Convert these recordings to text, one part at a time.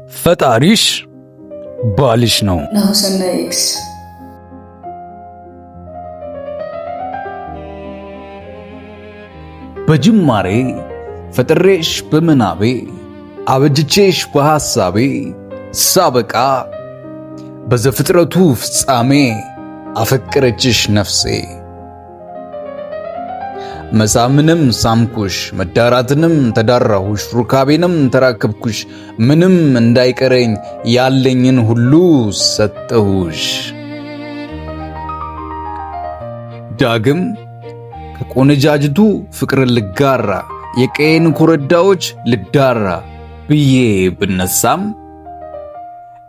ፈጣሪሽ ባልሽ ነው። ናሁሰናይ ኤክስ በጅማሬ ፈጥሬሽ በምናቤ አበጅቼሽ በሐሳቤ ሳበቃ በዘፍጥረቱ ፍጻሜ አፈቀረችሽ ነፍሴ። መሳምንም ሳምኩሽ መዳራትንም ተዳራሁሽ ሩካቤንም ተራከብኩሽ ምንም እንዳይቀረኝ ያለኝን ሁሉ ሰጠሁሽ። ዳግም ከቆነጃጅቱ ፍቅርን ልጋራ የቀየን ኮረዳዎች ልዳራ ብዬ ብነሳም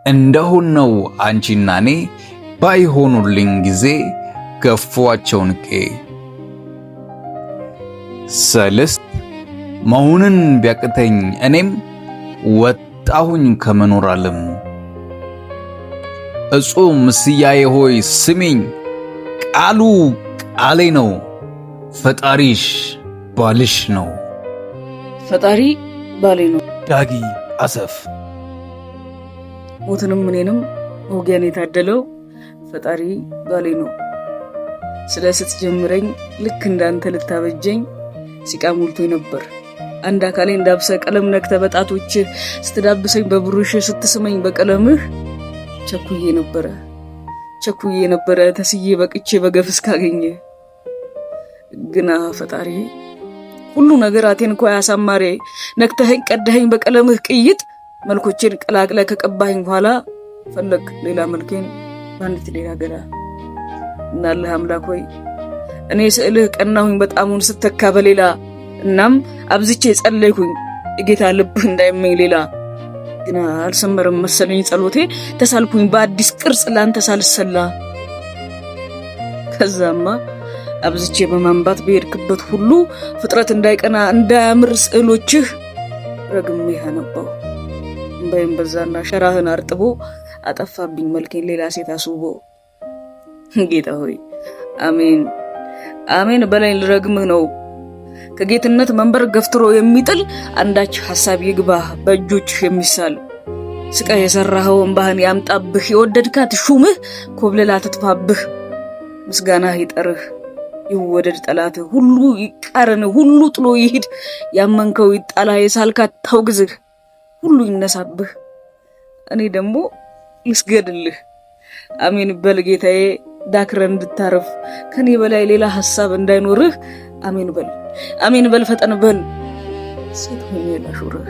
እንደሆነው አንቺና እኔ ባይሆኑልኝ ጊዜ ገፏቸው ንቄ። ሰልስት መሆንን ቢያቅተኝ እኔም ወጣሁኝ ከመኖር ዓለም። እጹም ምስያዬ ሆይ ስሚኝ ቃሉ ቃሌ ነው ፈጣሪሽ ባልሽ ነው። ፈጣሪ ባሌ ነው። ዳጊ አሰፍ። ሞትንም እኔንም ወጊያን የታደለው ፈጣሪ ባሌ ነው። ስለ ስትጀምረኝ ልክ እንዳንተ ልታበጀኝ ሲቃ ሞልቶኝ ነበር። አንድ አካሌ እንዳብሰ ቀለም ነክተ በጣቶች ስትዳብሰኝ በብሩሽ ስትስመኝ በቀለምህ ቸኩዬ ነበረ ተስዬ በቅቼ በገፍ እስካገኘ። ግና ፈጣሪ ሁሉ ነገር አቴን እኮ ያሳማሬ ነክተኸኝ ቀደኸኝ በቀለምህ ቅይጥ መልኮቼን ቀላቅለ ከቀባኸኝ በኋላ ፈለግ ሌላ መልኬን ባንዲት ሌላ ገላ። እናለህ አምላክ ሆይ እኔ ስዕልህ ቀናሁኝ በጣሙን ስተካ በሌላ። እናም አብዝቼ ጸለይኩኝ እጌታ ልብህ እንዳይመኝ ሌላ። ግና አልሰመረም መሰለኝ ጸሎቴ ተሳልኩኝ በአዲስ ቅርጽ ላንተ ሳልሰላ። ከዛማ አብዝቼ በማንባት በሄድክበት ሁሉ ፍጥረት እንዳይቀና እንዳያምር ስዕሎችህ ረግሜ ያነባው። እምባይም በዛና ሸራህን አርጥቦ አጠፋብኝ መልኬን ሌላ ሴት አስውቦ። ጌታ ሆይ አሜን አሜን በላይ ልረግምህ ነው። ከጌትነት መንበር ገፍትሮ የሚጥል አንዳች ሐሳብ ይግባህ በእጆችህ የሚሳል። ስቃይ የሰራኸው እንባህን ያምጣብህ የወደድካት ሹምህ ኮብለላ ትጥፋብህ። ምስጋናህ ይጠርህ ይወደድ ጠላትህ ሁሉ ይቃረን ሁሉ ጥሎ ይሂድ። ያመንከው ይጣላ የሳልካት ታውግዝህ ሁሉ ይነሳብህ። እኔ ደግሞ ልስገድልህ። አሜን በል ጌታዬ ዳክረ እንድታረፍ ከኔ በላይ ሌላ ሐሳብ እንዳይኖርህ። አሜን በል ፈጠን በል ሴት ሆኜ ላሹርህ።